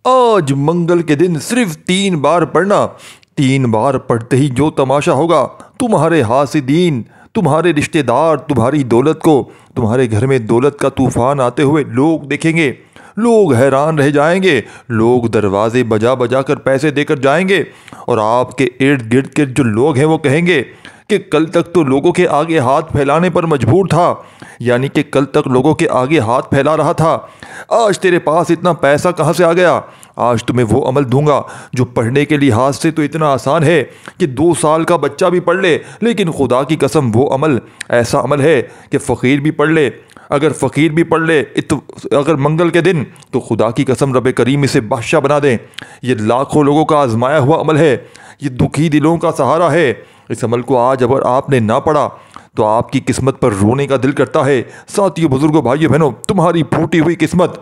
آج منگل کے دن صرف 3 بار پڑھنا، 3 بار پڑھتے ہی جو تماشا ہوگا، تمہارے حاسدین، تمہارے رشتہ دار تمہاری دولت کو، تمہارے گھر میں دولت کا طوفان آتے ہوئے لوگ دیکھیں گے، لوگ حیران رہ جائیں گے، لوگ دروازے بجا بجا کر پیسے دے کر جائیں گے، اور آپ کے ارد گرد کے جو لوگ ہیں وہ کہیں گے کہ کل تک تو لوگوں کے آگے ہاتھ پھیلانے پر مجبور تھا، یعنی کہ کل تک لوگوں کے آگے ہاتھ پھیلا رہا تھا، آج تیرے پاس اتنا پیسہ کہاں سے آ گیا؟ آج تمہیں وہ عمل دوں گا جو پڑھنے کے لحاظ سے تو اتنا آسان ہے کہ 2 سال کا بچہ بھی پڑھ لے، لیکن خدا کی قسم وہ عمل ایسا عمل ہے کہ فقیر بھی پڑھ لے، اگر فقیر بھی پڑھ لے اگر منگل کے دن، تو خدا کی قسم رب کریم اسے بادشاہ بنا دیں۔ یہ لاکھوں لوگوں کا آزمایا ہوا عمل ہے، یہ دکھی دلوں کا سہارا ہے۔ اس عمل کو آج اگر آپ نے نہ پڑھا تو آپ کی قسمت پر رونے کا دل کرتا ہے۔ ساتھیو، بزرگوں، بھائیو، بہنوں، تمہاری پھوٹی ہوئی قسمت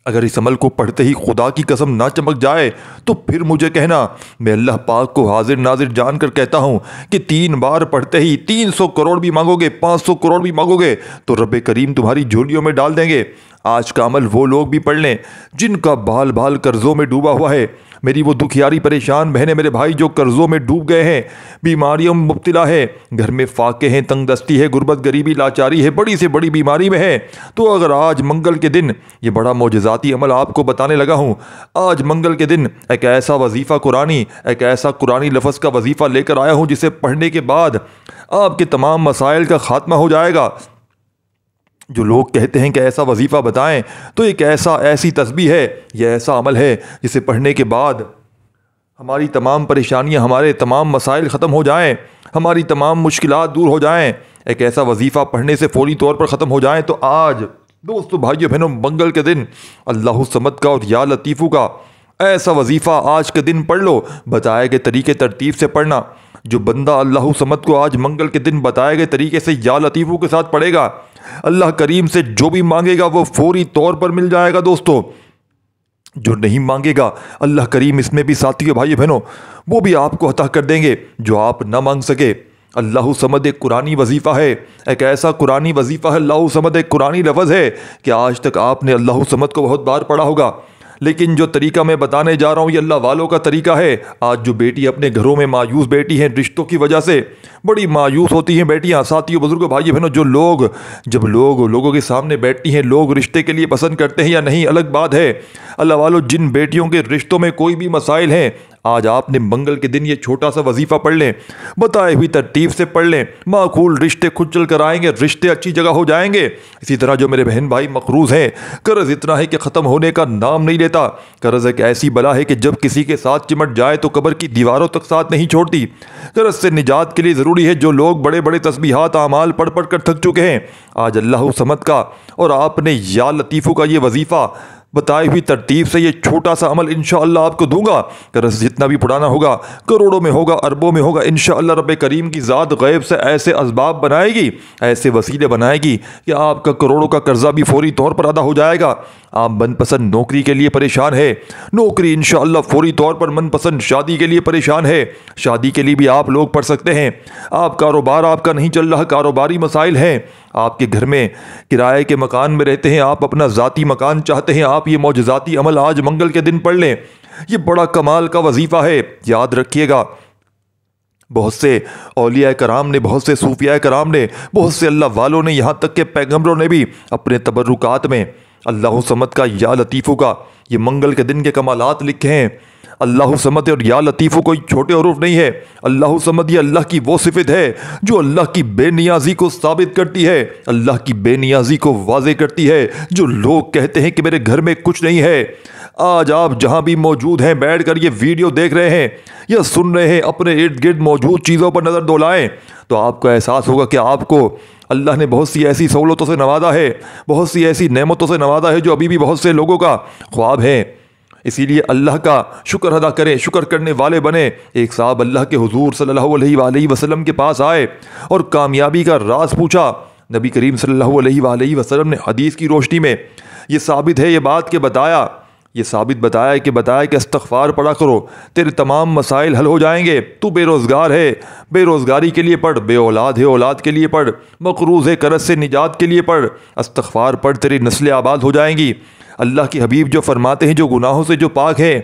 اگر اس عمل کو پڑھتے ہی خدا کی قسم نہ چمک جائے تو پھر مجھے کہنا، میں اللہ پاک کو حاضر ناظر جان کر کہتا ہوں کہ 3 بار پڑھتے ہی 300 کروڑ بھی مانگو گے، 500 کروڑ بھی مانگو گے تو رب کریم تمہاری جھولیوں میں ڈال دیں گے۔ آج کا عمل وہ لوگ بھی پڑھ لیں جن کا بال بال قرضوں میں ڈوبا ہوا ہے، میری وہ دکھیاری پریشان بہنیں، میرے بھائی جو قرضوں میں ڈوب گئے ہیں، بیماریوں میں مبتلا ہے، گھر میں فاقے ہیں، تنگ دستی ہے، غربت، غریبی، لاچاری ہے، بڑی سے بڑی بیماری میں ہے، تو اگر آج منگل کے دن یہ بڑا معجزاتی عمل آپ کو بتانے لگا ہوں، آج منگل کے دن ایک ایسا وظیفہ قرآنی، ایک ایسا قرآنی لفظ کا وظیفہ لے کر آیا ہوں جسے پڑھنے کے بعد آپ کے تمام مسائل کا خاتمہ ہو جائے گا۔ جو لوگ کہتے ہیں کہ ایسا وظیفہ بتائیں، تو ایک ایسی تسبیح ہے، یہ ایسا عمل ہے جسے پڑھنے کے بعد ہماری تمام پریشانیاں، ہمارے تمام مسائل ختم ہو جائیں، ہماری تمام مشکلات دور ہو جائیں، ایک ایسا وظیفہ پڑھنے سے فوری طور پر ختم ہو جائیں۔ تو آج دوستو، بھائیو، بہنوں، منگل کے دن اللہ الصمد کا اور یا لطیفو کا ایسا وظیفہ آج کے دن پڑھ لو، بتائے گئے طریقے ترتیب سے پڑھنا۔ جو بندہ اللہ الصمد کو آج منگل کے دن بتائے گئے طریقے سے یا لطیفو کے ساتھ پڑھے گا، اللہ کریم سے جو بھی مانگے گا وہ فوری طور پر مل جائے گا۔ دوستو، جو نہیں مانگے گا اللہ کریم اس میں بھی، ساتھیو، بھائی بہنوں، وہ بھی آپ کو عطا کر دیں گے جو آپ نہ مانگ سکے۔ اللہ صمد ایک قرآنی وظیفہ ہے، ایک ایسا قرآنی وظیفہ ہے، اللہ صمد ایک قرآنی لفظ ہے کہ آج تک آپ نے اللہ صمد کو بہت بار پڑھا ہوگا، لیکن جو طریقہ میں بتانے جا رہا ہوں یہ اللہ والوں کا طریقہ ہے۔ آج جو بیٹی اپنے گھروں میں مایوس بیٹی ہیں رشتوں کی وجہ سے، بڑی مایوس ہوتی ہیں بیٹیاں، ساتھیوں، بزرگوں، بھائی بہنوں، جب لوگوں کے سامنے بیٹھتی ہیں، لوگ رشتے کے لیے پسند کرتے ہیں یا نہیں الگ بات ہے، اللہ والوں، جن بیٹیوں کے رشتوں میں کوئی بھی مسائل ہیں، آج آپ نے منگل کے دن یہ چھوٹا سا وظیفہ پڑھ لیں، بتائے ہوئی ترتیب سے پڑھ لیں، معقول رشتے خود چل کر آئیں گے، رشتے اچھی جگہ ہو جائیں گے۔ اسی طرح جو میرے بہن بھائی مقروض ہیں، قرض اتنا ہے کہ ختم ہونے کا نام نہیں لیتا، قرض ایک ایسی بلا ہے کہ جب کسی کے ساتھ چمٹ جائے تو قبر کی دیواروں تک ساتھ نہیں چھوڑتی۔ قرض سے نجات کے لیے ضروری ہے، جو لوگ بڑے بڑے تسبیحات اعمال پڑھ پڑھ کر تھک چکے ہیں، آج اللہ صمد کا اور آپ نے یا لطیفو کا یہ وظیفہ بتائی ہوئی ترتیب سے یہ چھوٹا سا عمل انشاءاللہ آپ کو دوں گا۔ قرض جتنا بھی پڑھانا ہوگا، کروڑوں میں ہوگا، اربوں میں ہوگا، انشاءاللہ رب کریم کی ذات غیب سے ایسے اسباب بنائے گی، ایسے وسیلے بنائے گی کہ آپ کا کروڑوں کا قرضہ بھی فوری طور پر ادا ہو جائے گا۔ آپ من پسند نوکری کے لیے پریشان ہے، نوکری انشاءاللہ فوری طور پر، من پسند شادی کے لیے پریشان ہے، شادی کے لیے بھی آپ لوگ پڑھ سکتے ہیں۔ آپ کاروبار آپ کا نہیں چل رہا، کاروباری مسائل ہیں، آپ کے گھر میں کرائے کے مکان میں رہتے ہیں، آپ اپنا ذاتی مکان چاہتے ہیں، آپ یہ معجزاتی عمل آج منگل کے دن پڑھ لیں، یہ بڑا کمال کا وظیفہ ہے۔ یاد رکھیے گا، بہت سے اولیاء کرام نے، بہت سے صوفیاء کرام نے، بہت سے اللہ والوں نے، یہاں تک کہ پیغمبروں نے بھی اپنے تبرکات میں اللہ صمد کا یا لطیفو کا یہ منگل کے دن کے کمالات لکھے ہیں۔ اللہ صمد اور یا لطیفو کوئی چھوٹے حروف نہیں ہے، اللہ صمد یہ اللہ کی وہ صفت ہے جو اللہ کی بے نیازی کو ثابت کرتی ہے، اللہ کی بے نیازی کو واضح کرتی ہے۔ جو لوگ کہتے ہیں کہ میرے گھر میں کچھ نہیں ہے، آج آپ جہاں بھی موجود ہیں، بیٹھ کر یہ ویڈیو دیکھ رہے ہیں یا سن رہے ہیں، اپنے ارد گرد موجود چیزوں پر نظر دولائیں تو آپ کو احساس ہوگا کہ آپ کو اللہ نے بہت سی ایسی سہولتوں سے نوازا ہے، بہت سی ایسی نعمتوں سے نوازا ہے جو ابھی بھی بہت سے لوگوں کا خواب ہے۔ اسی لیے اللہ کا شکر ادا کریں، شکر کرنے والے بنیں۔ ایک صاحب اللہ کے حضور صلی اللہ علیہ وآلہ وسلم کے پاس آئے اور کامیابی کا راز پوچھا۔ نبی کریم صلی اللہ علیہ وآلہ وسلم نے حدیث کی روشنی میں یہ ثابت ہے، یہ بات کہ بتایا کہ استغفار پڑھا کرو، تیرے تمام مسائل حل ہو جائیں گے۔ تو بے روزگار ہے، بے روزگاری کے لیے پڑھ، بے اولاد ہے، اولاد کے لیے پڑھ، مقروض ہے، قرض سے نجات کے لیے پڑھ، استغفار پڑھ، تیری نسلیں آباد ہو جائیں گی۔ اللہ کے حبیب جو فرماتے ہیں جو گناہوں سے جو پاک ہیں،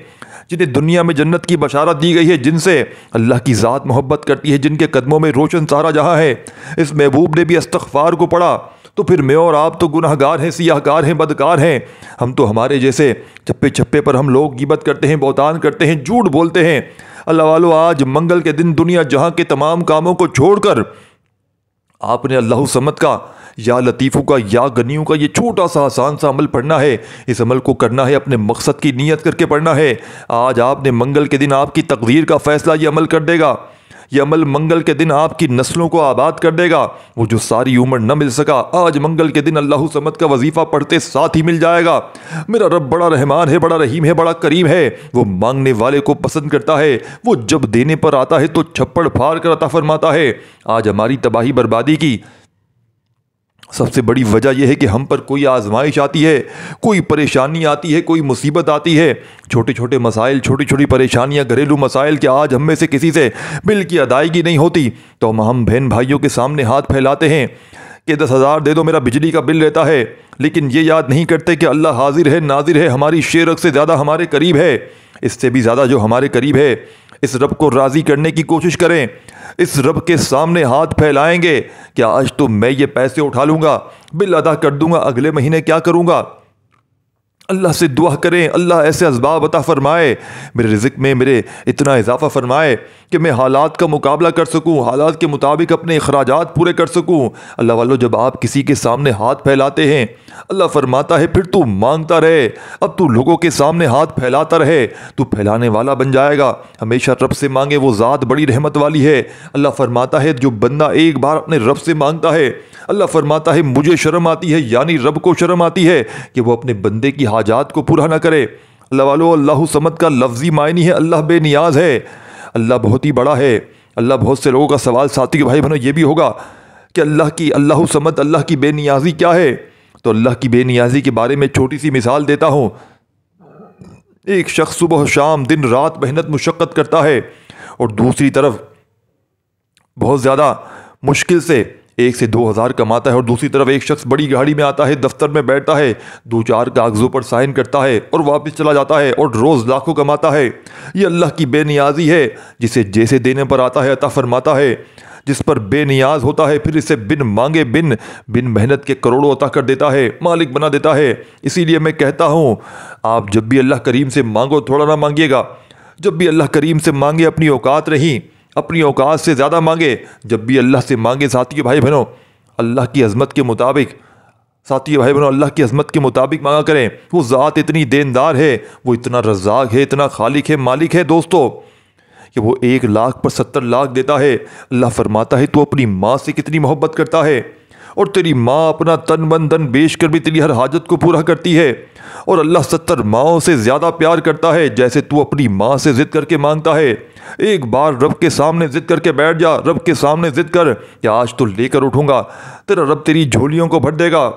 جنہیں دنیا میں جنت کی بشارت دی گئی ہے، جن سے اللہ کی ذات محبت کرتی ہے، جن کے قدموں میں روشن سارا جہاں ہے، اس محبوب نے بھی استغفار کو پڑھا، تو پھر میں اور آپ تو گناہ گار ہیں، سیاہ کار ہیں، بدکار ہیں۔ ہم تو ہمارے جیسے چپے چپے پر ہم لوگ غیبت کرتے ہیں، بہتان کرتے ہیں، جھوٹ بولتے ہیں۔ اللہ والو، آج منگل کے دن دنیا جہاں کے تمام کاموں کو چھوڑ کر آپ نے اللہ صمد کا، یا لطیفو کا، یا غنیو کا یہ چھوٹا سا آسان سا عمل پڑھنا ہے۔ اس عمل کو کرنا ہے، اپنے مقصد کی نیت کر کے پڑھنا ہے۔ آج آپ نے منگل کے دن آپ کی تقدیر کا فیصلہ یہ عمل کر دے گا۔ یہ عمل منگل کے دن آپ کی نسلوں کو آباد کر دے گا۔ وہ جو ساری عمر نہ مل سکا، آج منگل کے دن اللہ صمد کا وظیفہ پڑھتے ساتھ ہی مل جائے گا۔ میرا رب بڑا رحمان ہے، بڑا رحیم ہے، بڑا کریم ہے۔ وہ مانگنے والے کو پسند کرتا ہے، وہ جب دینے پر آتا ہے تو چھپڑ پھاڑ کر عطا فرماتا ہے۔ آج ہماری تباہی بربادی کی سب سے بڑی وجہ یہ ہے کہ ہم پر کوئی آزمائش آتی ہے، کوئی پریشانی آتی ہے، کوئی مصیبت آتی ہے، چھوٹے چھوٹے مسائل، چھوٹی چھوٹی پریشانیاں، گھریلو مسائل کہ آج ہم میں سے کسی سے بل کی ادائیگی نہیں ہوتی، تو ہم بہن بھائیوں کے سامنے ہاتھ پھیلاتے ہیں کہ 10,000 دے دو، میرا بجلی کا بل رہتا ہے، لیکن یہ یاد نہیں کرتے کہ اللہ حاضر ہے، ناظر ہے، ہماری شیرک سے زیادہ ہمارے قریب ہے، اس سے بھی زیادہ جو ہمارے قریب ہے۔ اس رب کو راضی کرنے کی کوشش کریں، اس رب کے سامنے ہاتھ پھیلائیں گے کہ آج تو میں یہ پیسے اٹھا لوں گا، بل ادا کر دوں گا، اگلے مہینے کیا کروں گا۔ اللہ سے دعا کریں، اللہ ایسے اسباب عطا فرمائے، میرے رزق میں میرے اتنا اضافہ فرمائے کہ میں حالات کا مقابلہ کر سکوں، حالات کے مطابق اپنے اخراجات پورے کر سکوں۔ اللہ والو، جب آپ کسی کے سامنے ہاتھ پھیلاتے ہیں، اللہ فرماتا ہے پھر تو مانگتا رہے، اب تو لوگوں کے سامنے ہاتھ پھیلاتا رہے، تو پھیلانے والا بن جائے گا۔ ہمیشہ رب سے مانگے، وہ ذات بڑی رحمت والی ہے۔ اللہ فرماتا ہے جو بندہ ایک بار اپنے رب سے مانگتا ہے، اللہ فرماتا ہے مجھے شرم آتی ہے، یعنی رب کو شرم آتی ہے کہ وہ اپنے بندے کی حاجات کو پورا نہ کرے۔ اللہ والو، اللہ صمد کا لفظی معنی ہے اللہ بے نیاز ہے، اللہ بہت ہی بڑا ہے۔ اللہ بہت سے لوگوں کا سوال ساتھی کے بھائی بہنوں یہ بھی ہوگا کہ اللہ صمد، اللہ کی بے نیازی کیا ہے؟ تو اللہ کی بے نیازی کے بارے میں چھوٹی سی مثال دیتا ہوں۔ ایک شخص صبح و شام دن رات محنت مشقت کرتا ہے، اور دوسری طرف بہت زیادہ مشکل سے 1 سے 2 ہزار کماتا ہے، اور دوسری طرف ایک شخص بڑی گاڑی میں آتا ہے، دفتر میں بیٹھتا ہے، 2-4 کاغذوں پر سائن کرتا ہے اور واپس چلا جاتا ہے، اور روز لاکھوں کماتا ہے۔ یہ اللہ کی بے نیازی ہے، جسے جیسے دینے پر آتا ہے عطا فرماتا ہے، جس پر بے نیاز ہوتا ہے پھر اسے بن مانگے بن محنت کے کروڑوں عطا کر دیتا ہے، مالک بنا دیتا ہے۔ اسی لیے میں کہتا ہوں، آپ جب بھی اللہ کریم سے مانگو تھوڑا نہ مانگیے گا، جب بھی اللہ کریم سے مانگے اپنی اوقات رہیں، اپنی اوقات سے زیادہ مانگے۔ جب بھی اللہ سے مانگے ساتھی بھائی بہنوں، اللہ کی عظمت کے مطابق، ساتھی بھائی بہنوں اللہ کی عظمت کے مطابق مانگا کریں۔ وہ ذات اتنی دیندار ہے، وہ اتنا رزاق ہے، اتنا خالق ہے، مالک ہے دوستو، کہ وہ 1 لاکھ پر 70 لاکھ دیتا ہے۔ اللہ فرماتا ہے تو اپنی ماں سے کتنی محبت کرتا ہے، اور تیری ماں اپنا تن من دن بیچ کر بھی تیری ہر حاجت کو پورا کرتی ہے، اور اللہ 70 ماؤں سے زیادہ پیار کرتا ہے جیسے تو اپنی ماں سے ضد کر کے مانگتا ہے۔ ایک بار رب کے سامنے ضد کر کے بیٹھ جا، رب کے سامنے ضد کر کہ آج تو لے کر اٹھوں گا، تیرا رب تیری جھولیوں کو بھر دے گا،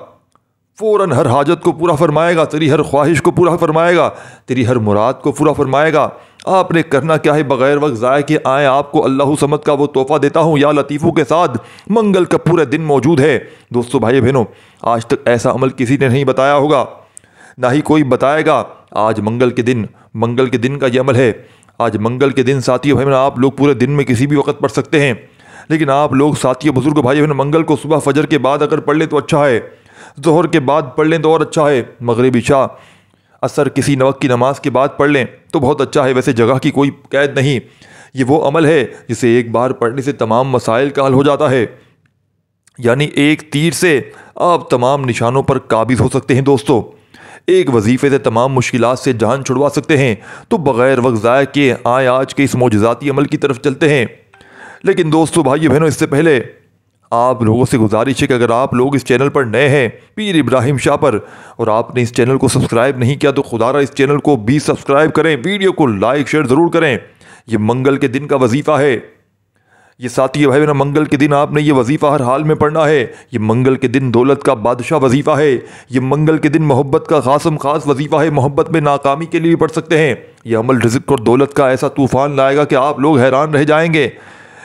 فوراً ہر حاجت کو پورا فرمائے گا، تیری ہر خواہش کو پورا فرمائے گا، تیری ہر مراد کو پورا فرمائے گا۔ آپ نے کرنا کیا ہے؟ بغیر وقت ضائع کیے آئیں آپ کو اللہ صمد کا وہ تحفہ دیتا ہوں یا لطیفوں کے ساتھ۔ منگل کا پورے دن موجود ہے دوستو بھائی بہنوں، آج تک ایسا عمل کسی نے نہیں بتایا ہوگا، نہ ہی کوئی بتائے گا۔ آج منگل کے دن کا یہ عمل ہے۔ آج منگل کے دن ساتھیو بھائی بہنوں، آپ لوگ پورے دن میں کسی بھی وقت پڑھ سکتے ہیں، لیکن آپ لوگ ساتھیو بزرگ بھائی بہنوں منگل کو صبح فجر کے بعد اگر پڑھ لیں تو اچھا ہے، ظہر کے بعد پڑھ لیں تو اور اچھا ہے، مغرب عشاء عصر کسی وقت کی نماز کے بعد پڑھ لیں تو بہت اچھا ہے۔ ویسے جگہ کی کوئی قید نہیں، یہ وہ عمل ہے جسے ایک بار پڑھنے سے تمام مسائل کا حل ہو جاتا ہے، یعنی ایک تیر سے آپ تمام نشانوں پر قابض ہو سکتے ہیں دوستو، ایک وظیفے سے تمام مشکلات سے جان چھڑوا سکتے ہیں۔ تو بغیر وقت ضائع کیے آئیں آج کے اس معجزاتی عمل کی طرف چلتے ہیں۔ لیکن دوستو بھائی بہنوں، اس سے پہلے آپ لوگوں سے گزارش ہے کہ اگر آپ لوگ اس چینل پر نئے ہیں پیر ابراہیم شاہ پر، اور آپ نے اس چینل کو سبسکرائب نہیں کیا تو خدا را اس چینل کو بھی سبسکرائب کریں، ویڈیو کو لائک شیئر ضرور کریں۔ یہ منگل کے دن کا وظیفہ ہے، یہ ساتھی بھائی بہنوں منگل کے دن آپ نے یہ وظیفہ ہر حال میں پڑھنا ہے۔ یہ منگل کے دن دولت کا بادشاہ وظیفہ ہے، یہ منگل کے دن محبت کا خاص وظیفہ ہے، محبت میں ناکامی کے لیے بھی پڑھ سکتے ہیں۔ یہ عمل رزق اور دولت کا ایسا طوفان لائے گا کہ آپ لوگ حیران رہ جائیں گے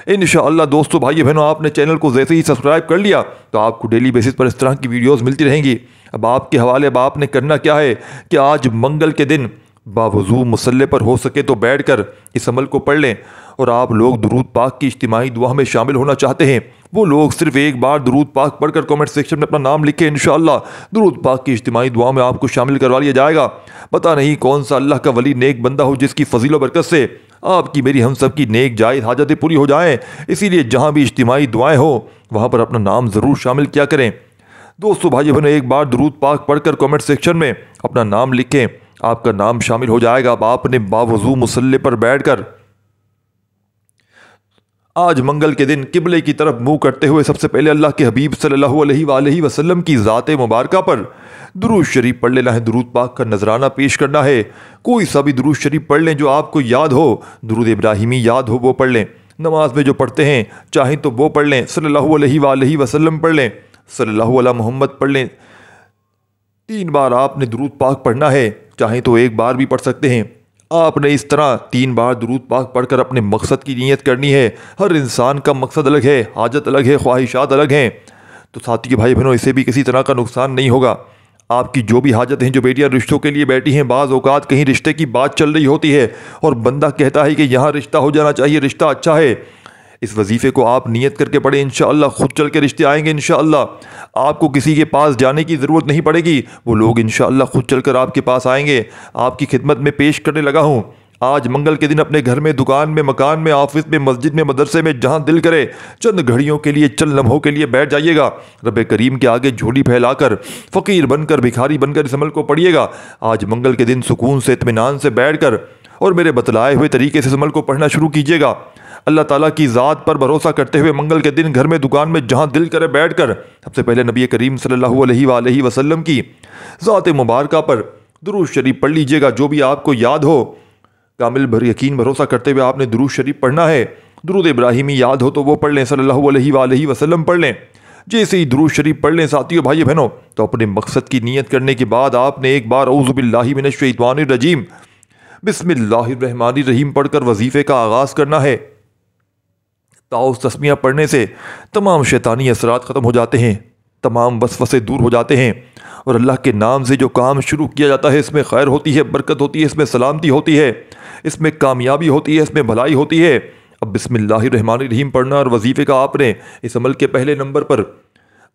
انشاءاللہ۔ دوستو بھائی بہنوں، آپ نے چینل کو جیسے ہی سبسکرائب کر لیا تو آپ کو ڈیلی بیسس پر اس طرح کی ویڈیوز ملتی رہیں گی۔ اب آپ کے حوالے اب آپ نے کرنا کیا ہے کہ آج منگل کے دن باوضو مصلے پر ہو سکے تو بیٹھ کر اس عمل کو پڑھ لیں۔ اور آپ لوگ درود پاک کی اجتماعی دعا میں شامل ہونا چاہتے ہیں، وہ لوگ صرف ایک بار درود پاک پڑھ کر کامنٹ سیکشن میں اپنا نام لکھیں، انشاءاللہ درود پاک کی اجتماعی دعا میں آپ کو شامل کروا لیا جائے گا۔ پتہ نہیں کون سا اللہ کا ولی نیک بندہ ہو جس کی فضیل و برکت سے آپ کی میری ہم سب کی نیک جائز حاجتیں پوری ہو جائیں۔ اسی لیے جہاں بھی اجتماعی دعائیں ہوں وہاں پر اپنا نام ضرور شامل کیا کریں۔ دوستو بھائی بہنوں، ایک بار درود پاک پڑھ کر کامنٹ سیکشن میں اپنا نام لکھیں، آپ کا نام شامل ہو جائے گا۔ اب آپ نے باوضو مصلے پر بیٹھ کر آج منگل کے دن قبلے کی طرف منہ کرتے ہوئے سب سے پہلے اللہ کے حبیب صلی اللہ علیہ وآلہ وسلم کی ذات مبارکہ پر درود شریف پڑھ لینا ہے، درود پاک کا نذرانہ پیش کرنا ہے۔ کوئی سا بھی درود شریف پڑھ لیں جو آپ کو یاد ہو، درود ابراہیمی یاد ہو وہ پڑھ لیں، نماز میں جو پڑھتے ہیں چاہیں تو وہ پڑھ لیں، صلی اللہ علیہ وآلہ وسلم پڑھ لیں، صلی اللہ علیہ محمد پڑھ لیں۔ 3 بار آپ نے درود پاک پڑھنا ہے، چاہیں تو ایک بار بھی پڑھ سکتے ہیں۔ آپ نے اس طرح 3 بار درود پاک پڑھ کر اپنے مقصد کی نیت کرنی ہے۔ ہر انسان کا مقصد الگ ہے، حاجت الگ ہے، خواہشات الگ ہیں، تو ساتھی بھائی بہنوں اسے بھی کسی طرح کا نقصان نہیں ہوگا۔ آپ کی جو بھی حاجت ہیں، جو بیٹیاں رشتوں کے لیے بیٹھی ہیں، بعض اوقات کہیں رشتے کی بات چل رہی ہوتی ہے اور بندہ کہتا ہے کہ یہاں رشتہ ہو جانا چاہیے، رشتہ اچھا ہے، اس وظیفے کو آپ نیت کر کے پڑھیں، انشاءاللہ خود چل کے رشتے آئیں گے، انشاءاللہ آپ کو کسی کے پاس جانے کی ضرورت نہیں پڑے گی، وہ لوگ انشاءاللہ خود چل کر آپ کے پاس آئیں گے۔ آپ کی خدمت میں پیش کرنے لگا ہوں، آج منگل کے دن اپنے گھر میں، دکان میں، مکان میں، آفس میں، مسجد میں، مدرسے میں، جہاں دل کرے چند گھڑیوں کے لیے، چند لمحوں کے لیے بیٹھ جائیے گا، رب کریم کے آگے جھولی پھیلا کر، فقیر بن کر، بھکاری بن کر اس عمل کو پڑھیے گا۔ آج منگل کے دن سکون سے، اطمینان سے بیٹھ کر اور میرے بتلائے ہوئے طریقے سے اس عمل کو پڑھنا شروع کیجیے گا۔ اللہ تعالیٰ کی ذات پر بھروسہ کرتے ہوئے منگل کے دن گھر میں، دکان میں، جہاں دل کرے بیٹھ کر سب سے پہلے نبی کریم صلی اللہ علیہ وآلہ وسلم کی ذات مبارکہ پر درود شریف پڑھ لیجیے گا، جو بھی آپ کو یاد ہو۔ کامل یقین بھروسہ کرتے ہوئے آپ نے درود شریف پڑھنا ہے۔ درود ابراہیمی یاد ہو تو وہ پڑھ لیں، صلی اللہ علیہ وآلہ وسلم پڑھ لیں۔ جیسے ہی درود شریف پڑھ لیں ساتھیو بھائی بہنوں، تو اپنے مقصد کی نیت کرنے کے بعد آپ نے ایک بار اعوذ باللہ من الشیطان الرجیم بسم اللہ الرحمن الرحیم پڑھ کر وظیفے کا آغاز کرنا ہے۔ تعوذ تسمیہ پڑھنے سے تمام شیطانی اثرات ختم ہو جاتے ہیں، تمام وسوسے دور ہو جاتے ہیں، اور اللہ کے نام سے جو کام شروع کیا جاتا ہے اس میں خیر ہوتی ہے، برکت ہوتی ہے، اس میں سلامتی ہوتی ہے، اس میں کامیابی ہوتی ہے، اس میں بھلائی ہوتی ہے۔ اب بسم اللہ الرحمن الرحیم پڑھنا اور وظیفے کا آپ نے اس عمل کے پہلے نمبر پر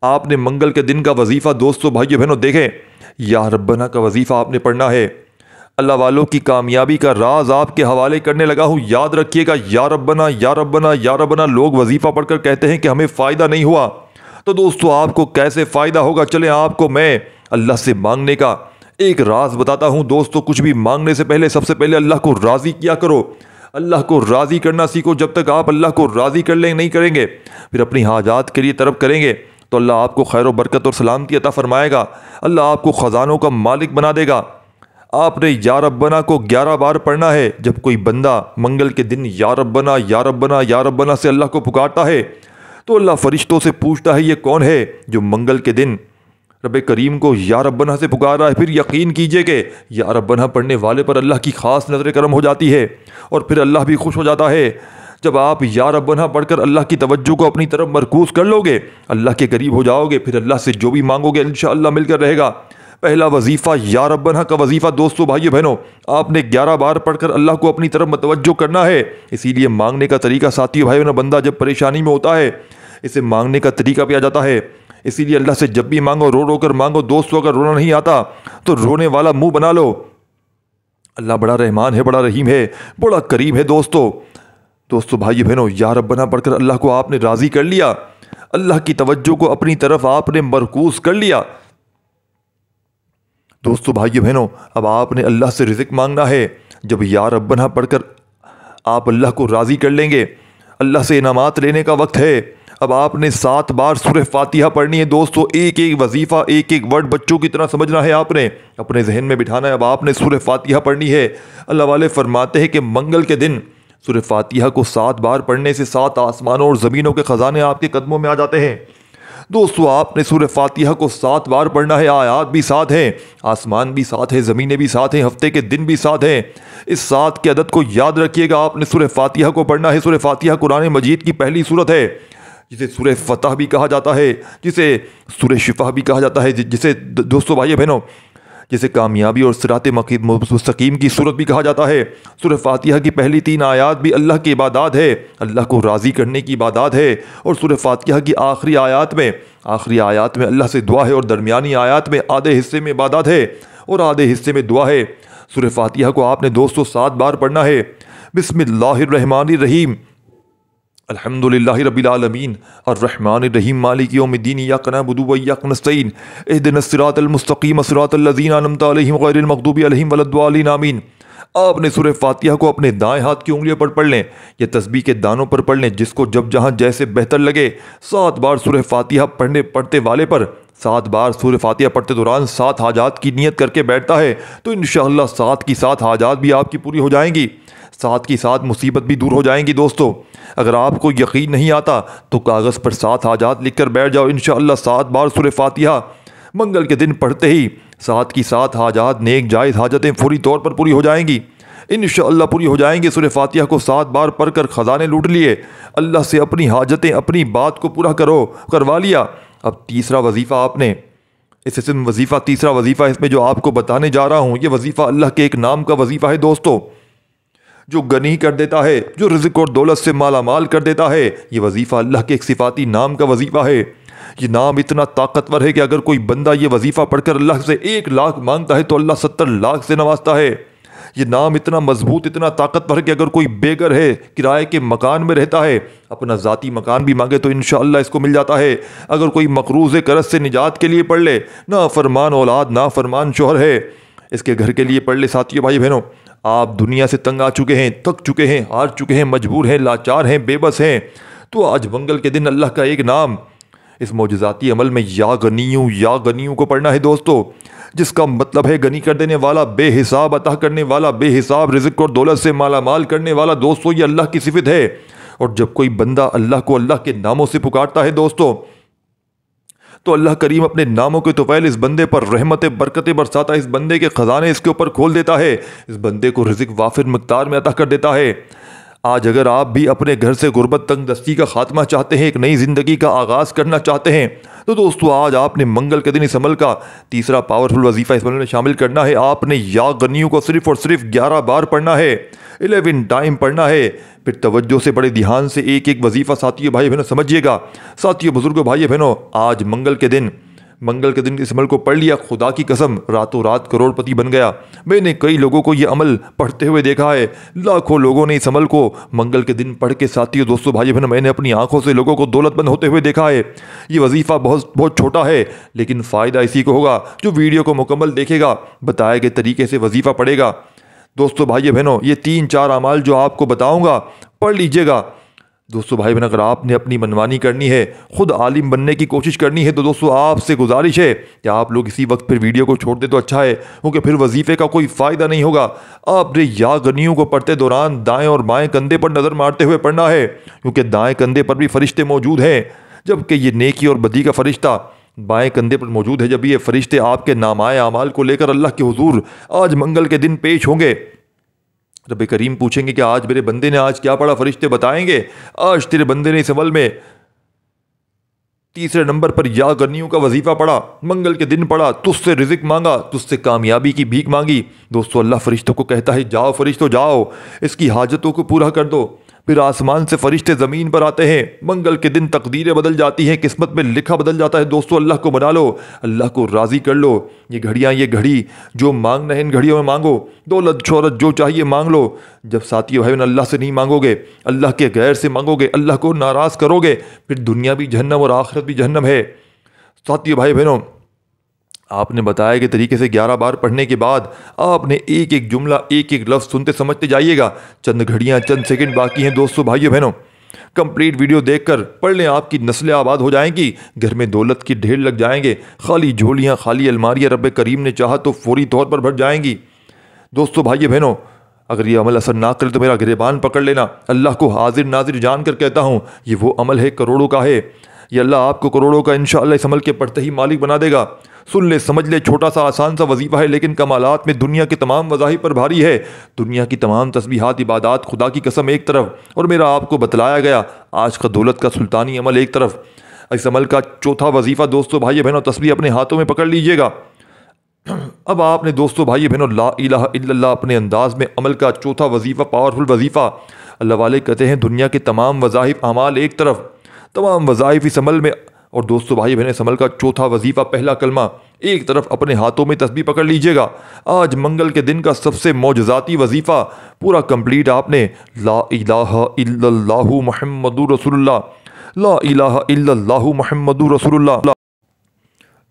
آپ نے منگل کے دن کا وظیفہ، دوستو بھائیو بہنوں دیکھیں، یا ربنا کا وظیفہ آپ نے پڑھنا ہے۔ اللہ والوں کی کامیابی کا راز آپ کے حوالے کرنے لگا ہوں، یاد رکھیے گا، یا ربنا یا ربنا یا ربنا۔ لوگ وظیفہ پڑھ کر کہتے ہیں کہ ہمیں فائدہ نہیں ہوا، تو دوستو آپ کو کیسے فائدہ ہوگا؟ چلیں آپ کو میں اللہ سے مانگنے کا ایک راز بتاتا ہوں۔ دوستو کچھ بھی مانگنے سے پہلے سب سے پہلے اللہ کو راضی کیا کرو، اللہ کو راضی کرنا سیکھو۔ جب تک آپ اللہ کو راضی کر لیں نہیں کریں گے، پھر اپنی حاجات کے لیے طلب کریں گے تو اللہ آپ کو خیر و برکت اور سلامتی عطا فرمائے گا، اللہ آپ کو خزانوں کا مالک بنا دے گا۔ آپ نے یا ربنا کو 11 بار پڑھنا ہے۔ جب کوئی بندہ منگل کے دن یا ربنا یا ربنا یا ربنا سے اللہ کو پکارتا ہے تو اللہ فرشتوں سے پوچھتا ہے یہ کون ہے جو منگل کے دن رب کریم کو یا ربنا سے پکار رہا ہے؟ پھر یقین کیجئے کہ یا ربنا پڑھنے والے پر اللہ کی خاص نظر کرم ہو جاتی ہے اور پھر اللہ بھی خوش ہو جاتا ہے۔ جب آپ یا ربنا پڑھ کر اللہ کی توجہ کو اپنی طرف مرکوز کر لو گے، اللہ کے قریب ہو جاؤ گے، پھر اللہ سے جو بھی مانگو گے انشاءاللہ مل کر رہے گا۔ پہلا وظیفہ یا ربنا کا وظیفہ دوستو بھائیو بہنوں آپ نے 11 بار پڑھ کر اللہ کو اپنی طرف متوجہ کرنا ہے۔ اسی لیے مانگنے کا طریقہ ساتھیو بھائیو بہنوں، بندہ جب پریشانی میں ہوتا ہے اسے مانگنے کا طریقہ بھی آ جاتا ہے۔ اسی لیے اللہ سے جب بھی مانگو رو رو کر مانگو۔ دوستو اگر رونا نہیں آتا تو رونے والا منہ بنا لو۔ اللہ بڑا رحمان ہے، بڑا رحیم ہے، بڑا کریم ہے۔ دوستو بھائی بہنوں یا ربنا پڑھ کر اللہ کو آپ نے راضی کر لیا، اللہ کی توجہ کو اپنی طرف آپ نے مرکوز کر لیا۔ دوستو بھائی بہنوں اب آپ نے اللہ سے رزق مانگنا ہے۔ جب یا ربنا پڑھ کر آپ اللہ کو راضی کر لیں گے، اللہ سے انعامات لینے کا وقت ہے۔ اب آپ نے 7 بار سورہ فاتحہ پڑھنی ہے۔ دوستو ایک ایک وظیفہ، ایک ایک ورڈ بچوں کی طرح سمجھنا ہے، آپ نے اپنے ذہن میں بٹھانا ہے۔ اب آپ نے سورہ فاتحہ پڑھنی ہے۔ اللہ والے فرماتے ہیں کہ منگل کے دن سورہ فاتحہ کو 7 بار پڑھنے سے 7 آسمانوں اور زمینوں کے خزانے آپ کے قدموں میں آ جاتے ہیں۔ دوستو آپ نے سورہ فاتحہ کو 7 بار پڑھنا ہے۔ آیات بھی 7 ہیں، آسمان بھی 7 ہیں، زمینیں بھی 7 ہیں، ہفتے کے دن بھی 7 ہیں۔ اس 7 کے عدد کو یاد رکھیے گا۔ آپ نے سورہ فاتحہ کو پڑھنا ہے۔ سورہ فاتحہ قرآن مجید کی پہلی سورت ہے۔ جسے سورہ فتح بھی کہا جاتا ہے، جسے سورہ شفا بھی کہا جاتا ہے، جسے دوستو بھائی بہنوں جسے کامیابی اور صراط مستقیم کی صورت بھی کہا جاتا ہے۔ سورہ فاتحہ کی پہلی 3 آیات بھی اللہ کی عبادات ہے، اللہ کو راضی کرنے کی عبادات ہے، اور سورہ فاتحہ کی آخری آیات میں اللہ سے دعا ہے، اور درمیانی آیات میں آدھے حصے میں عبادات ہے اور آدھے حصے میں دعا ہے۔ سورہ فاتحہ کو آپ نے دوستو 7 بار پڑھنا ہے۔ بسم اللہ الرحمن الرحیم، الحمد للہ رب العالمین، الرحمن الرحیم، مالک یوم الدین، ایاک نعبد و ایاک نستعین، اہدنا الصراط المستقیم، صراط الذین انعمت علیہم غیر المغضوب علیہم ولا الضالین، آمین۔ آپ نے سورہ فاتحہ کو اپنے دائیں ہاتھ کی انگلیوں پر پڑھ لیں یا تسبیح کے دانوں پر پڑھ لیں، جس کو جب جہاں جیسے بہتر لگے۔ 7 بار سورہ فاتحہ پڑھتے والے پر 7 بار سورہ فاتحہ پڑھتے دوران 7 حاجات کی نیت کر کے بیٹھتا ہے تو انشاءاللہ 7 کی 7 حاجات بھی آپ کی پوری ہو جائیں گی، 7 کی 7 مصیبت بھی دور ہو جائیں گی۔ دوستو اگر آپ کو یقین نہیں آتا تو کاغذ پر 7 حاجات لکھ کر بیٹھ جاؤ، انشاءاللہ 7 بار سورہ فاتحہ منگل کے دن پڑھتے ہی 7 کی 7 حاجات، نیک جائز حاجتیں فوری طور پر پوری ہو جائیں گی، انشاءاللہ پوری ہو جائیں گی۔ سورہ فاتحہ کو 7 بار پڑھ کر خزانے لوٹ لیے، اللہ سے اپنی حاجتیں، اپنی بات کو پورا کروا لیا۔ اب تیسرا وظیفہ آپ نے، تیسرا وظیفہ اس میں جو آپ کو بتانے جا رہا ہوں، یہ وظیفہ اللہ کے ایک نام کا وظیفہ ہے دوستو، جو غنی کر دیتا ہے، جو رزق اور دولت سے مالا مال کر دیتا ہے۔ یہ وظیفہ اللہ کے ایک صفاتی نام کا وظیفہ ہے۔ یہ نام اتنا طاقتور ہے کہ اگر کوئی بندہ یہ وظیفہ پڑھ کر اللہ سے 1 لاکھ مانگتا ہے تو اللہ 70 لاکھ سے نوازتا ہے۔ یہ نام اتنا مضبوط، اتنا طاقتور ہے کہ اگر کوئی بے گھر ہے، کرائے کے مکان میں رہتا ہے، اپنا ذاتی مکان بھی مانگے تو انشاءاللہ اس کو مل جاتا ہے۔ اگر کوئی مقروض قرض سے نجات کے لیے پڑھ لے، نافرمان اولاد، نافرمان شوہر ہے، اس کے گھر کے لیے پڑھ لے۔ ساتھیو بھائی بہنوں، آپ دنیا سے تنگ آ چکے ہیں، تھک چکے ہیں، ہار چکے ہیں، مجبور ہیں، لاچار ہیں، بے بس ہیں، تو آج منگل کے دن اللہ کا ایک نام اس معجزاتی عمل میں یا غنیوں کو پڑھنا ہے دوستو، جس کا مطلب ہے غنی کر دینے والا، بے حساب عطا کرنے والا، بے حساب رزق اور دولت سے مالا مال کرنے والا۔ دوستو یہ اللہ کی صفت ہے، اور جب کوئی بندہ اللہ کو اللہ کے ناموں سے پکارتا ہے دوستو تو اللہ کریم اپنے ناموں کے طفیل اس بندے پر رحمت برکتیں برساتا ہے، اس بندے کے خزانے اس کے اوپر کھول دیتا ہے، اس بندے کو رزق وافر مقدار میں عطا کر دیتا ہے۔ آج اگر آپ بھی اپنے گھر سے غربت تنگ دستی کا خاتمہ چاہتے ہیں، ایک نئی زندگی کا آغاز کرنا چاہتے ہیں، تو دوستو آج آپ نے منگل کے دن اس عمل کا تیسرا پاورفل وظیفہ اس عمل میں شامل کرنا ہے۔ آپ نے یا غنیوں کو صرف اور صرف 11 بار پڑھنا ہے، 11 ٹائم پڑھنا ہے۔ پھر توجہ سے، بڑے دھیان سے ایک ایک وظیفہ ساتھیو بھائی بہنوں سمجھیے گا۔ ساتھیو بزرگوں، بھائی بہنوں، آج منگل کے دن اس عمل کو پڑھ لیا، خدا کی قسم راتوں رات کروڑ پتی بن گیا۔ میں نے کئی لوگوں کو یہ عمل پڑھتے ہوئے دیکھا ہے، لاکھوں لوگوں نے اس عمل کو منگل کے دن پڑھ کے ساتھیو دوستو بھائی بہنوں میں نے اپنی آنکھوں سے لوگوں کو دولت مند ہوتے ہوئے دیکھا ہے۔ یہ وظیفہ بہت چھوٹا ہے، لیکن فائدہ اسی کو ہوگا جو ویڈیو کو مکمل دیکھے گا، بتائے گئے طریقے سے وظیفہ پڑھے گا۔ دوستو بھائی بہنوں، یہ 3-4 اعمال جو آپ کو بتاؤں گا پڑھ لیجئے گا۔ دوستو بھائی بہن، اگر آپ نے اپنی منمانی کرنی ہے، خود عالم بننے کی کوشش کرنی ہے، تو دوستو آپ سے گزارش ہے کہ آپ لوگ اسی وقت پھر ویڈیو کو چھوڑ دیں تو اچھا ہے، کیونکہ پھر وظیفے کا کوئی فائدہ نہیں ہوگا۔ آپ نے یا غنیوں کو پڑھتے دوران دائیں اور بائیں کندھے پر نظر مارتے ہوئے پڑھنا ہے، کیونکہ دائیں کندھے پر بھی فرشتے موجود ہیں، جبکہ یہ نیکی اور بدی کا فرشتہ بائیں کندھے پر موجود ہے۔ جب یہ فرشتے آپ کے نامۂ اعمال کو لے کر اللہ کے حضور آج منگل کے دن پیش ہوں گے، رب کریم پوچھیں گے کہ آج میرے بندے نے آج کیا پڑھا؟ فرشتے بتائیں گے آج تیرے بندے نے اس عمل میں 3 نمبر پر یا غنیوں کا وظیفہ پڑھا، منگل کے دن پڑھا، تجھ سے رزق مانگا، تجھ سے کامیابی کی بھیک مانگی۔ دوستو اللہ فرشتوں کو کہتا ہے جاؤ فرشتوں جاؤ، اس کی حاجتوں کو پورا کر دو۔ پھر آسمان سے فرشتے زمین پر آتے ہیں، منگل کے دن تقدیریں بدل جاتی ہیں، قسمت میں لکھا بدل جاتا ہے۔ دوستو اللہ کو بنا لو، اللہ کو راضی کر لو۔ یہ گھڑی جو مانگنا ہے ان گھڑیوں میں مانگو، دولت شہرت جو چاہیے مانگ لو۔ جب ساتھیو بھائی اللہ سے نہیں مانگو گے، اللہ کے غیر سے مانگو گے، اللہ کو ناراض کرو گے، پھر دنیا بھی جہنم اور آخرت بھی جہنم ہے۔ ساتھیو بھائی بہنوں، آپ نے بتایا کہ طریقے سے 11 بار پڑھنے کے بعد آپ نے ایک ایک جملہ، ایک ایک لفظ سنتے سمجھتے جائیے گا۔ چند گھڑیاں، چند سیکنڈ باقی ہیں دوستو بھائیو بہنوں، کمپلیٹ ویڈیو دیکھ کر پڑھ لیں، آپ کی نسلیں آباد ہو جائیں گی، گھر میں دولت کی ڈھیر لگ جائیں گے، خالی جھولیاں، خالی الماریاں رب کریم نے چاہا تو فوری طور پر بھر جائیں گی۔ دوستو بھائیو بہنوں، اگر یہ عمل اثر نہ کرے تو میرا گریبان پکڑ لینا، اللہ کو حاضر ناظر جان کر کہتا ہوں یہ وہ عمل ہے کروڑوں کا ہے، یہ اللہ آپ کو کروڑوں کا انشاءاللہ اس عمل کے پڑھتے ہی مالک بنا دے گا۔ سن لے سمجھ لے، چھوٹا سا آسان سا وظیفہ ہے لیکن کمالات میں دنیا کے تمام وظائف پر بھاری ہے۔ دنیا کی تمام تسبیحات عبادات خدا کی قسم ایک طرف، اور میرا آپ کو بتلایا گیا آج کا دولت کا سلطانی عمل ایک طرف۔ اس عمل کا چوتھا وظیفہ دوستو بھائی بہنوں تسبیح اپنے ہاتھوں میں پکڑ لیجئے گا۔ اب آپ نے دوستو بھائی بہنوں لا الہ الا اللہ اپنے انداز میں عمل کا چوتھا وظیفہ، پاورفل وظیفہ۔ اللہ والے کہتے ہیں دنیا کے تمام وظائف اعمال ایک طرف، تمام وظائف اس عمل میں، اور دوستو بھائی بہنیں اس عمل کا چوتھا وظیفہ پہلا کلمہ ایک طرف اپنے ہاتھوں میں تسبیح پکڑ لیجئے گا۔ آج منگل کے دن کا سب سے معجزاتی وظیفہ پورا کمپلیٹ آپ نے لا الہ الا اللہ محمد رسول اللہ، لا الہ الا اللہ محمد رسول اللہ۔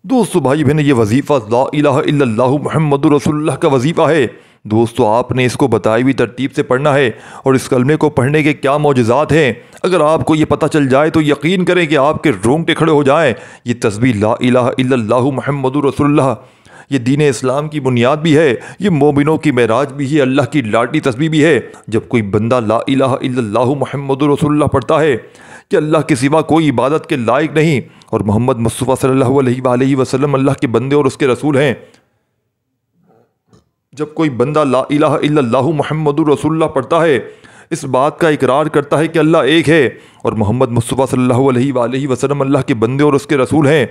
دوستو بھائی بہنیں یہ وظیفہ لا الہ الا اللہ محمد رسول اللہ کا وظیفہ ہے۔ دوستو آپ نے اس کو بتائی ہوئی ترتیب سے پڑھنا ہے، اور اس کلمے کو پڑھنے کے کیا معجزات ہیں اگر آپ کو یہ پتہ چل جائے تو یقین کریں کہ آپ کے رونگٹے کھڑے ہو جائیں۔ یہ تسبیح لا الہ الا اللہ محمد رسول اللہ یہ دین اسلام کی بنیاد بھی ہے، یہ مومنوں کی معراج بھی ہے، اللہ کی لاڈلی تسبیح بھی ہے۔ جب کوئی بندہ لا الہ الا اللہ محمد رسول اللہ پڑھتا ہے کہ اللہ کے سوا کوئی عبادت کے لائق نہیں، اور محمد مصطفیٰ صلی اللہ علیہ وآلہ وسلم اللہ کے بندے اور اس کے رسول ہیں، جب کوئی بندہ لا الہ الا اللہ محمد رسول اللہ پڑھتا ہے، اس بات کا اقرار کرتا ہے کہ اللہ ایک ہے اور محمد مصطفیٰ صلی اللہ علیہ وآلہ وسلم اللہ کے بندے اور اس کے رسول ہیں،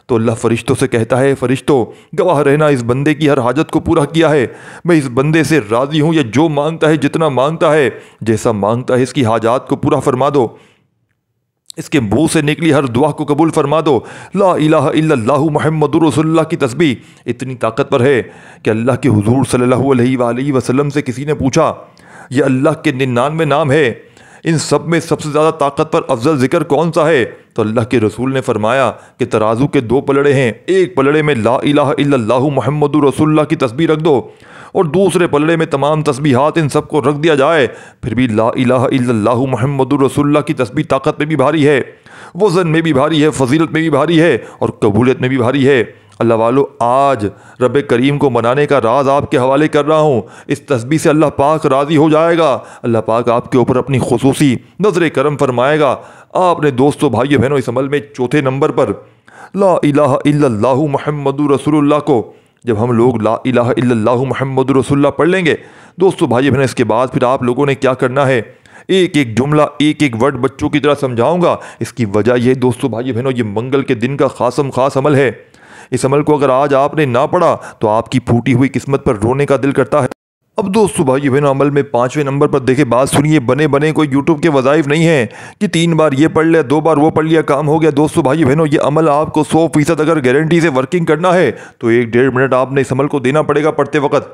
تو اللہ فرشتوں سے کہتا ہے فرشتوں گواہ رہنا اس بندے کی ہر حاجت کو پورا کیا ہے، میں اس بندے سے راضی ہوں، یہ جو مانگتا ہے جتنا مانگتا ہے جیسا مانگتا ہے اس کی حاجات کو پورا فرما دو، اس کے منہ سے نکلی ہر دعا کو قبول فرما دو۔ لا الہ الا اللہ محمد رسول اللہ کی تسبیح اتنی طاقتور ہے کہ اللہ کے حضور صلی اللہ علیہ وآلہ وسلم سے کسی نے پوچھا یہ اللہ کے 99 نام ہے، ان سب میں سب سے زیادہ طاقتور افضل ذکر کون سا ہے؟ تو اللہ کے رسول نے فرمایا کہ ترازو کے 2 پلڑے ہیں، ایک پلڑے میں لا الہ الا اللہ محمد رسول اللہ کی تسبیح رکھ دو، اور دوسرے پلڑے میں تمام تسبیحات ان سب کو رکھ دیا جائے، پھر بھی لا الہ الا اللہ محمد رسول اللہ کی تسبیح طاقت میں بھی بھاری ہے، وزن میں بھی بھاری ہے، فضیلت میں بھی بھاری ہے، اور قبولیت میں بھی بھاری ہے۔ اللہ والو آج رب کریم کو منانے کا راز آپ کے حوالے کر رہا ہوں، اس تسبیح سے اللہ پاک راضی ہو جائے گا، اللہ پاک آپ کے اوپر اپنی خصوصی نظر کرم فرمائے گا۔ آپ نے دوستو بھائیو بہنوں اس عمل میں چوتھے نمبر پر لا الہ الا اللہ محمد رسول اللہ کو جب ہم لوگ لا الہ الا اللہ محمد رسول اللہ پڑھ لیں گے دوستو بھائیو بہنوں، اس کے بعد پھر آپ لوگوں نے کیا کرنا ہے، ایک ایک جملہ ایک ایک ورڈ بچوں کی طرح سمجھاؤں گا۔ اس کی وجہ یہ دوستو بھائیو بہنوں یہ منگل کے دن کا خاص عمل ہے، اس عمل کو اگر آج آپ نے نہ پڑھا تو آپ کی پھوٹی ہوئی قسمت پر رونے کا دل کرتا ہے۔ اب دوستو بھائیو بہنوں عمل میں 5ویں نمبر پر دیکھیں، بات سنیے، بنے کوئی یوٹیوب کے وظائف نہیں ہیں کہ 3 بار یہ پڑھ لیا 2 بار وہ پڑھ لیا کام ہو گیا۔ دوستو بھائیو بہنوں یہ عمل آپ کو 100% اگر گارنٹی سے ورکنگ کرنا ہے تو 1-1.5 منٹ آپ نے اس عمل کو دینا پڑے گا پڑھتے وقت۔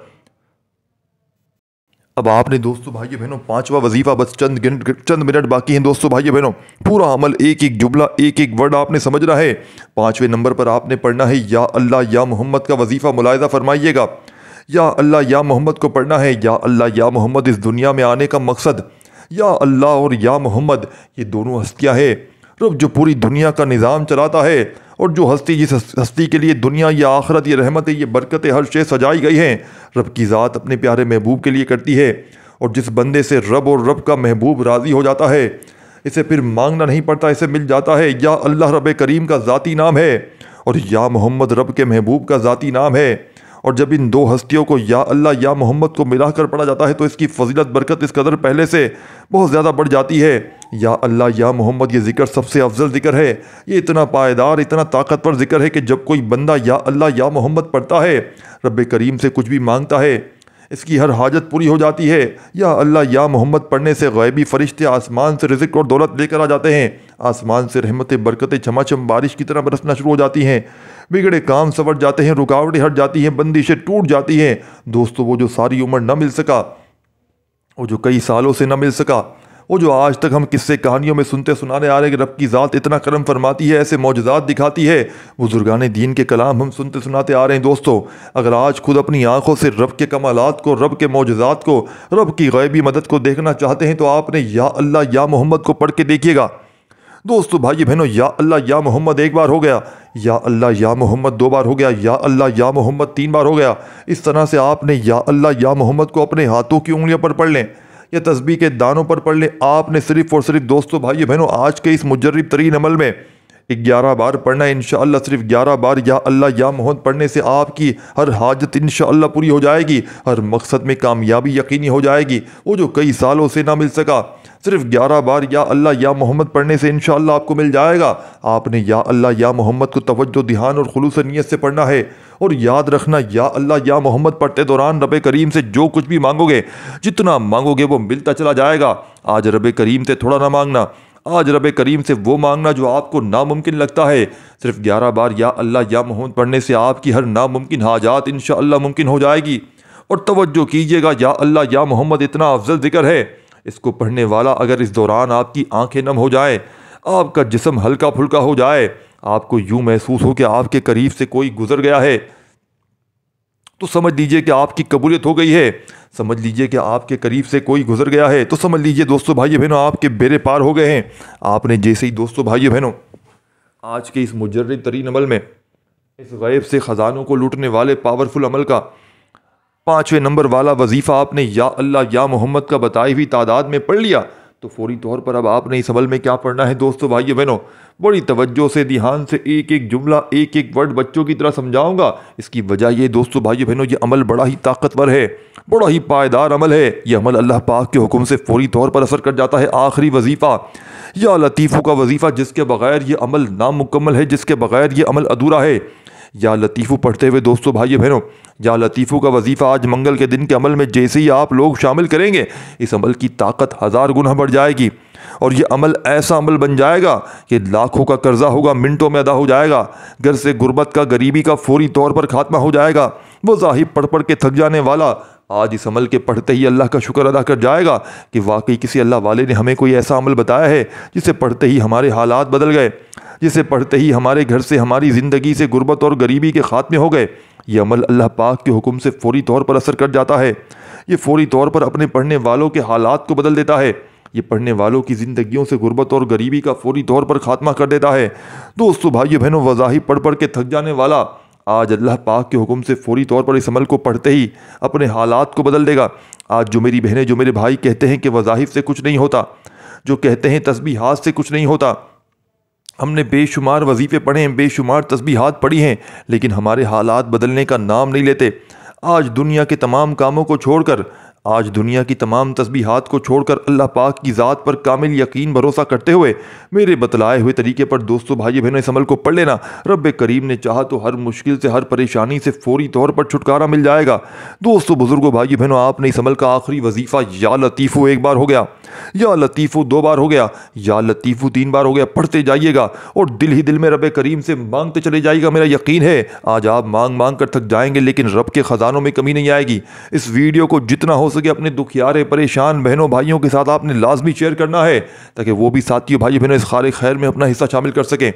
اب آپ نے دوستو بھائیو بہنوں 5واں وظیفہ بس چند منٹ باقی ہیں دوستو بھائیو بہنوں، پورا عمل ایک ایک جملہ ایک ایک ورڈ آپ نے سمجھنا ہے۔ 5ویں نمبر پر آپ نے پڑھنا ہے یا اللہ یا محمد کا وظیفہ، ملاحظہ فرمائیے گا، یا اللہ یا محمد کو پڑھنا ہے۔ یا اللہ یا محمد اس دنیا میں آنے کا مقصد، یا اللہ اور یا محمد یہ دونوں ہستیاں ہیں، رب جو پوری دنیا کا نظام چلاتا ہے، اور جو ہستی جس ہستی کے لیے دنیا یا آخرت یہ رحمتیں یہ برکتیں ہر شے سجائی گئی ہیں، رب کی ذات اپنے پیارے محبوب کے لیے کرتی ہے، اور جس بندے سے رب اور رب کا محبوب راضی ہو جاتا ہے اسے پھر مانگنا نہیں پڑتا، اسے مل جاتا ہے۔ یا اللہ رب کریم کا ذاتی نام ہے، اور یا محمد رب کے محبوب کا ذاتی نام ہے، اور جب ان 2 ہستیوں کو یا اللہ یا محمد کو ملا کر پڑھا جاتا ہے تو اس کی فضیلت برکت اس قدر پہلے سے بہت زیادہ بڑھ جاتی ہے۔ یا اللہ یا محمد یہ ذکر سب سے افضل ذکر ہے، یہ اتنا پائیدار اتنا طاقتور ذکر ہے کہ جب کوئی بندہ یا اللہ یا محمد پڑھتا ہے رب کریم سے کچھ بھی مانگتا ہے اس کی ہر حاجت پوری ہو جاتی ہے۔ یا اللہ یا محمد پڑھنے سے غیبی فرشتے آسمان سے رزق اور دولت لے کر آ جاتے ہیں، آسمان سے رحمتیں برکتیں چھماچم بارش کی طرح برسنا شروع ہو جاتی ہیں، بگڑے کام سنور جاتے ہیں، رکاوٹیں ہٹ جاتی ہیں، بندشیں ٹوٹ جاتی ہیں۔ دوستو وہ جو ساری عمر نہ مل سکا، وہ جو کئی سالوں سے نہ مل سکا، وہ جو آج تک ہم قصے کہانیوں میں سنتے سنانے آ رہے ہیں کہ رب کی ذات اتنا کرم فرماتی ہے، ایسے معجزات دکھاتی ہے، بزرگان دین کے کلام ہم سنتے سناتے آ رہے ہیں۔ دوستو اگر آج خود اپنی آنکھوں سے رب کے کمالات کو، رب کے معجزات کو، رب کی غیبی مدد کو دیکھنا چاہتے ہیں تو آپ نے یا اللہ یا محمد کو پڑھ کے دیکھیے گا۔ دوستو بھائی بہنوں یا اللہ یا محمد 1 بار ہو گیا، یا اللہ یا محمد 2 بار ہو گیا، یا اللہ یا محمد 3 بار ہو گیا، اس طرح سے آپ نے یا اللہ یا محمد کو اپنے ہاتھوں کی انگلیوں پر پڑھ لیں یا تسبیح کے دانوں پر پڑھ لیں۔ آپ نے صرف اور صرف دوستو بھائی بہنوں آج کے اس مجرب ترین عمل میں 11 بار پڑھنا ہے انشاءاللہ، صرف 11 بار یا اللہ یا محمد پڑھنے سے آپ کی ہر حاجت انشاءاللہ پوری ہو جائے گی، ہر مقصد میں کامیابی یقینی ہو جائے گی، وہ جو کئی سالوں سے نہ مل سکا صرف 11 بار یا اللہ یا محمد پڑھنے سے انشاءاللہ آپ کو مل جائے گا۔ آپ نے یا اللہ یا محمد کو توجہ، دھیان اور خلوص نیت سے پڑھنا ہے، اور یاد رکھنا یا اللہ یا محمد پڑھتے دوران رب کریم سے جو کچھ بھی مانگو گے، جتنا مانگو گے وہ ملتا چلا جائے گا۔ آج رب کریم سے تھوڑا نہ مانگنا، آج رب کریم سے وہ مانگنا جو آپ کو ناممکن لگتا ہے۔ صرف 11 بار یا اللہ یا محمد پڑھنے سے آپ کی ہر ناممکن حاجات انشاءاللہ ممکن ہو جائے گی۔ اور توجہ کیجئے گا، یا اللہ یا محمد اتنا افضل ذکر ہے، اس کو پڑھنے والا اگر اس دوران آپ کی آنکھیں نم ہو جائیں، آپ کا جسم ہلکا پھلکا ہو جائے، آپ کو یوں محسوس ہو کہ آپ کے قریب سے کوئی گزر گیا ہے، تو سمجھ لیجئے کہ آپ کی قبولیت ہو گئی ہے۔ سمجھ لیجئے کہ آپ کے قریب سے کوئی گزر گیا ہے، تو سمجھ لیجئے دوستو بھائی بہنوں آپ کے بیڑے پار ہو گئے ہیں۔ آپ نے جیسے ہی دوستو بھائی بہنوں آج کے اس مجرد ترین عمل میں، اس غیب سے خزانوں کو لوٹنے والے پاورفل عمل کا 5ویں نمبر والا وظیفہ آپ نے یا اللہ یا محمد کا بتائی ہوئی تعداد میں پڑھ لیا، تو فوری طور پر اب آپ نے اس عمل میں کیا پڑھنا ہے دوستو بھائی بہنوں؟ بڑی توجہ سے، دھیان سے ایک ایک جملہ، ایک ایک ورڈ بچوں کی طرح سمجھاؤں گا۔ اس کی وجہ یہ دوستو بھائی بہنوں، یہ عمل بڑا ہی طاقتور ہے، بڑا ہی پائیدار عمل ہے۔ یہ عمل اللہ پاک کے حکم سے فوری طور پر اثر کر جاتا ہے۔ آخری وظیفہ یا لطیفو کا وظیفہ، جس کے بغیر یہ عمل نامکمل ہے، جس کے بغیر یہ عمل ادھورا ہے۔ یا لطیفو پڑھتے ہوئے دوستو بھائی بہنوں، یا لطیفو کا وظیفہ آج منگل کے دن کے عمل میں جیسے ہی آپ لوگ شامل کریں گے، اس عمل کی طاقت 1000 گنا بڑھ جائے گی، اور یہ عمل ایسا عمل بن جائے گا کہ لاکھوں کا قرضہ ہوگا منٹوں میں ادا ہو جائے گا، گھر سے غربت کا، غریبی کا فوری طور پر خاتمہ ہو جائے گا۔ وہ ظاہر پڑھ کے تھک جانے والا آج اس عمل کے پڑھتے ہی اللہ کا شکر ادا کر جائے گا کہ واقعی کسی اللہ والے نے ہمیں کوئی ایسا عمل بتایا ہے جسے پڑھتے ہی ہمارے حالات بدل گئے، جسے پڑھتے ہی ہمارے گھر سے، ہماری زندگی سے غربت اور غریبی کے خاتمے ہو گئے۔ یہ عمل اللہ پاک کے حکم سے فوری طور پر اثر کر جاتا ہے۔ یہ فوری طور پر اپنے پڑھنے والوں کے حالات کو بدل دیتا ہے۔ یہ پڑھنے والوں کی زندگیوں سے غربت اور غریبی کا فوری طور پر خاتمہ کر دیتا ہے۔ دوستو بھائیو بہنوں، وظائف پڑھ کے تھک جانے والا آج اللہ پاک کے حکم سے فوری طور پر اس عمل کو پڑھتے ہی اپنے حالات کو بدل دے گا۔ آج جو میری بہنیں، جو میرے بھائی کہتے ہیں کہ وظائف سے کچھ نہیں ہوتا، جو کہتے ہیں تسبیحات سے کچھ نہیں ہوتا، ہم نے بے شمار وظیفے پڑھے ہیں، بے شمار تسبیحات پڑھی ہیں، لیکن ہمارے حالات بدلنے کا نام نہیں لیتے۔ آج دنیا کے تمام کاموں کو چھوڑ کر، آج دنیا کی تمام تسبیحات کو چھوڑ کر اللہ پاک کی ذات پر کامل یقین بھروسہ کرتے ہوئے میرے بتلائے ہوئے طریقے پر دوستو بھائی بہنوں اس عمل کو پڑھ لینا۔ رب کریم نے چاہا تو ہر مشکل سے، ہر پریشانی سے فوری طور پر چھٹکارا مل جائے گا۔ دوستو بزرگوں بھائی بہنوں، آپ نے اس عمل کا آخری وظیفہ یا لطیفو 1 بار ہو گیا، یا لطیفو 2 بار ہو گیا، یا لطیفو 3 بار ہو گیا، پڑھتے جائیے گا اور دل ہی دل میں رب کریم سے مانگتے چلے جائیے گا۔ میرا یقین ہے آج آپ مانگ مانگ کر تھک جائیں گے، لیکن رب کے خزانوں میں کمی نہیں آئے گی۔ اس ویڈیو کو جتنا ہو سکے اپنے دکھیارے پریشان بہنوں بھائیوں کے ساتھ آپ نے لازمی شیئر کرنا ہے، تاکہ وہ بھی ساتھیوں بھائی بہنوں اس خیر خیر میں اپنا حصہ شامل کر سکیں۔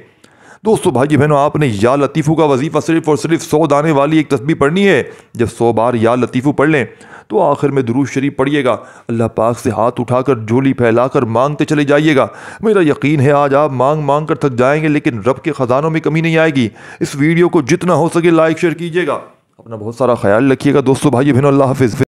دوستو بھائی بہنوں، آپ نے یا لطیفو کا وظیفہ صرف اور صرف 100 دانے والی ایک تسبیح پڑھنی ہے۔ جب 100 بار یا لطیفو پڑھ لیں تو آخر میں درود شریف پڑھیے گا، اللہ پاک سے ہاتھ اٹھا کر، جھولی پھیلا کر مانگتے چلے جائیے گا۔ میرا یقین ہے آج آپ مانگ مانگ کر تھک جائیں گے، لیکن رب کے خزانوں میں کمی نہیں آئے گی۔ اس ویڈیو کو جتنا ہو سکے لائک شیئر کیجیے گا، اپنا بہت سارا خیال رکھیے گا دوستو بھائی بہنوں، اللہ حافظ۔